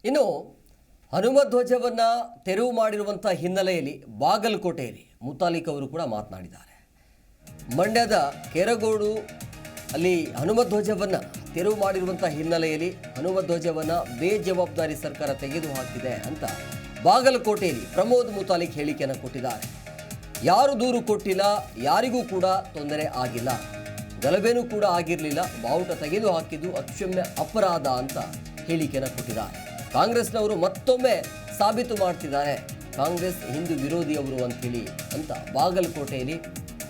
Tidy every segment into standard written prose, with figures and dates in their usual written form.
ಇನ್ನು ಹನುಮಧ್ವಜವನ್ನು ತೆರವು ಮಾಡಿರುವಂಥ ಹಿನ್ನೆಲೆಯಲ್ಲಿ ಬಾಗಲಕೋಟೆಯಲ್ಲಿ ಮುತಾಲಿಕ್ ಅವರು ಕೂಡ ಮಾತನಾಡಿದ್ದಾರೆ. ಮಂಡ್ಯದ ಕೆರಗೋಡು ಅಲ್ಲಿ ಹನುಮಧ್ವಜವನ್ನು ತೆರವು ಮಾಡಿರುವಂಥ ಹಿನ್ನೆಲೆಯಲ್ಲಿ ಹನುಮಧ್ವಜವನ್ನು ಬೇಜವಾಬ್ದಾರಿ ಸರ್ಕಾರ ತೆಗೆದುಹಾಕಿದೆ ಅಂತ ಬಾಗಲಕೋಟೆಯಲ್ಲಿ ಪ್ರಮೋದ್ ಮುತಾಲಿಕ್ ಹೇಳಿಕೆಯನ್ನು ಕೊಟ್ಟಿದ್ದಾರೆ. ಯಾರು ದೂರು ಕೊಟ್ಟಿಲ್ಲ, ಯಾರಿಗೂ ಕೂಡ ತೊಂದರೆ ಆಗಿಲ್ಲ, ಗಲಭೆನೂ ಕೂಡ ಆಗಿರಲಿಲ್ಲ, ಬಾವುಟ ತೆಗೆದು ಹಾಕಿದ್ದು ಅಕ್ಷಮ್ಯ ಅಪರಾಧ ಅಂತ ಹೇಳಿಕೆಯನ್ನು ಕೊಟ್ಟಿದ್ದಾರೆ. ಕಾಂಗ್ರೆಸ್ನವರು ಮತ್ತೊಮ್ಮೆ ಸಾಬೀತು ಮಾಡ್ತಿದ್ದಾರೆ ಕಾಂಗ್ರೆಸ್ ಹಿಂದೂ ವಿರೋಧಿಯವರು ಅಂಥೇಳಿ ಅಂತ ಬಾಗಲಕೋಟೆಯಲ್ಲಿ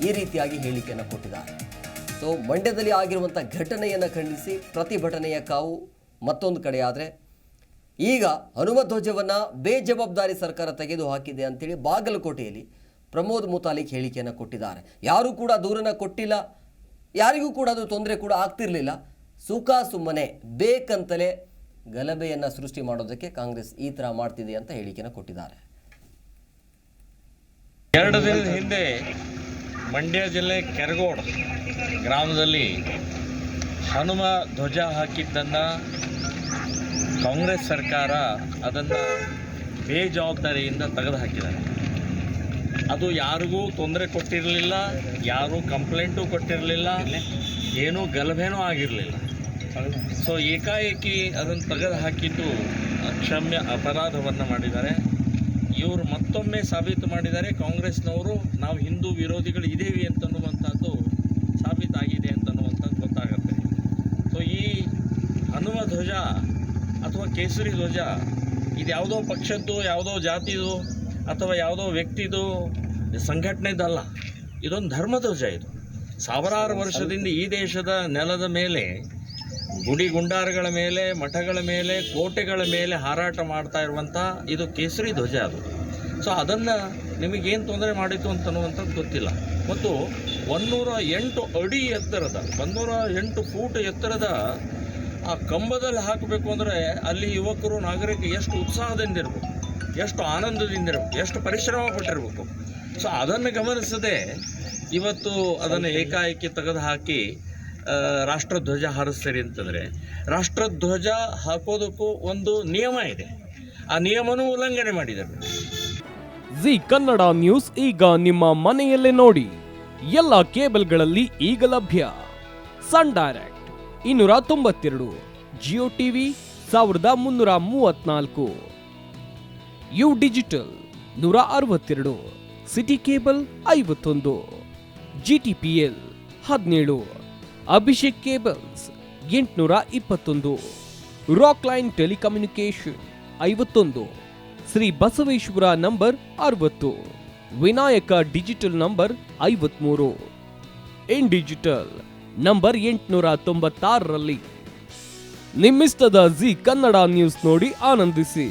ಈ ರೀತಿಯಾಗಿ ಹೇಳಿಕೆಯನ್ನು ಕೊಟ್ಟಿದ್ದಾರೆ. ಸೊ ಮಂಡ್ಯದಲ್ಲಿ ಆಗಿರುವಂಥ ಘಟನೆಯನ್ನು ಖಂಡಿಸಿ ಪ್ರತಿಭಟನೆಯ ಕಾವು ಮತ್ತೊಂದು ಕಡೆ ಆದರೆ ಈಗ ಹನುಮಧ್ವಜವನ್ನು ಬೇಜವಾಬ್ದಾರಿ ಸರ್ಕಾರ ತೆಗೆದು ಹಾಕಿದೆ ಅಂತೇಳಿ ಬಾಗಲಕೋಟೆಯಲ್ಲಿ ಪ್ರಮೋದ್ ಮುತಾಲಿಕ್ ಹೇಳಿಕೆಯನ್ನು ಕೊಟ್ಟಿದ್ದಾರೆ. ಯಾರೂ ಕೂಡ ದೂರನ್ನು ಕೊಟ್ಟಿಲ್ಲ, ಯಾರಿಗೂ ಕೂಡ ಅದು ತೊಂದರೆ ಕೂಡ ಆಗ್ತಿರಲಿಲ್ಲ, ಸುಮ್ಮನೆ ಬೇಕಂತಲೇ ಗಲಭೆಯನ್ನು ಸೃಷ್ಟಿ ಮಾಡೋದಕ್ಕೆ ಕಾಂಗ್ರೆಸ್ ಈ ಥರ ಮಾಡ್ತಿದೆ ಅಂತ ಹೇಳಿಕೆಯನ್ನು ಕೊಟ್ಟಿದ್ದಾರೆ. 2 ದಿನದ ಹಿಂದೆ ಮಂಡ್ಯ ಜಿಲ್ಲೆ ಕೆರಗೋಡು ಗ್ರಾಮದಲ್ಲಿ ಹನುಮ ಧ್ವಜ ಹಾಕಿದ್ದನ್ನು ಕಾಂಗ್ರೆಸ್ ಸರ್ಕಾರ ಅದನ್ನು ಬೇಜವಾಬ್ದಾರಿಯಿಂದ ತೆಗೆದು ಹಾಕಿದ್ದಾರೆ. ಅದು ಯಾರಿಗೂ ತೊಂದರೆ ಕೊಟ್ಟಿರಲಿಲ್ಲ, ಯಾರೂ ಕಂಪ್ಲೇಂಟು ಕೊಟ್ಟಿರಲಿಲ್ಲ, ಏನೂ ಗಲಭೆನೂ ಆಗಿರಲಿಲ್ಲ. ಸೊ ಏಕಾಏಕಿ ಅದನ್ನು ತೆಗೆದು ಹಾಕಿದ್ದು ಅಕ್ಷಮ್ಯ ಅಪರಾಧವನ್ನು ಮಾಡಿದ್ದಾರೆ. ಇವರು ಮತ್ತೊಮ್ಮೆ ಸಾಬೀತು ಮಾಡಿದ್ದಾರೆ ಕಾಂಗ್ರೆಸ್ನವರು ನಾವು ಹಿಂದೂ ವಿರೋಧಿಗಳು ಇದ್ದೇವೆ ಅಂತನ್ನುವಂಥದ್ದು ಸಾಬೀತಾಗಿದೆ ಅಂತನ್ನುವಂಥದ್ದು ಗೊತ್ತಾಗುತ್ತೆ. ಸೊ ಈ ಹನುಮ ಧ್ವಜ ಅಥವಾ ಕೇಸರಿ ಧ್ವಜ ಇದು ಯಾವುದೋ ಪಕ್ಷದ್ದು, ಯಾವುದೋ ಜಾತಿದು ಅಥವಾ ಯಾವುದೋ ವ್ಯಕ್ತಿದು ಸಂಘಟನೆದಲ್ಲ, ಇದೊಂದು ಧರ್ಮಧ್ವಜ. ಇದು ಸಾವಿರಾರು ವರ್ಷದಿಂದ ಈ ದೇಶದ ನೆಲದ ಮೇಲೆ ಗುಡಿ ಗುಂಡಾರಗಳ ಮೇಲೆ, ಮಠಗಳ ಮೇಲೆ, ಕೋಟೆಗಳ ಮೇಲೆ ಹಾರಾಟ ಮಾಡ್ತಾ ಇರುವಂಥ ಇದು ಕೇಸರಿ ಧ್ವಜ ಅದು. ಸೊ ಅದನ್ನು ನಿಮಗೇನು ತೊಂದರೆ ಮಾಡಿತ್ತು ಅಂತನ್ನುವಂಥದ್ದು ಗೊತ್ತಿಲ್ಲ. ಮತ್ತು 108 ಅಡಿ ಎತ್ತರದ 108 ಫೂಟ್ ಎತ್ತರದ ಆ ಕಂಬದಲ್ಲಿ ಹಾಕಬೇಕು ಅಂದರೆ ಅಲ್ಲಿ ಯುವಕರು ನಾಗರಿಕರು ಎಷ್ಟು ಉತ್ಸಾಹದಿಂದಿರಬೇಕು, ಎಷ್ಟು ಆನಂದದಿಂದಿರಬೇಕು, ಎಷ್ಟು ಪರಿಶ್ರಮ ಪಟ್ಟಿರಬೇಕು. ಸೊ ಅದನ್ನು ಗಮನಿಸದೆ ಇವತ್ತು ಅದನ್ನು ಏಕಾಏಕಿ ತೆಗೆದು ಹಾಕಿ ರಾಷ್ಟ್ರಧ್ವಜ ಹಾರಿಸ್ತಾರೆ ಅಂತಂದರೆ, ರಾಷ್ಟ್ರಧ್ವಜ ಹಾಕೋದಕ್ಕೂ ಒಂದು ನಿಯಮ ಇದೆ, ಆ ನಿಯಮನೂ ಉಲ್ಲಂಘನೆ ಮಾಡಿದ್ದಾರೆ. ಜಿ ಕನ್ನಡ ನ್ಯೂಸ್ ಈಗ ನಿಮ್ಮ ಮನೆಯಲ್ಲೇ ನೋಡಿ. ಎಲ್ಲ ಕೇಬಲ್ಗಳಲ್ಲಿ ಈಗ ಲಭ್ಯ. Sun Direct 292, Jio TV 1334, U digital 162, city cable 51, GTPL 17, Abhishek cables 821, rock line telecommunication 51, Shri Basaveshwara number 60, Vinayaka digital number 53, in digital number 896ರಲ್ಲಿ. ನಿಮ್ಮಿಸ್ತದ ಜಿ ಕನ್ನಡ ನ್ಯೂಸ್ ನೋಡಿ ಆನಂದಿಸಿ.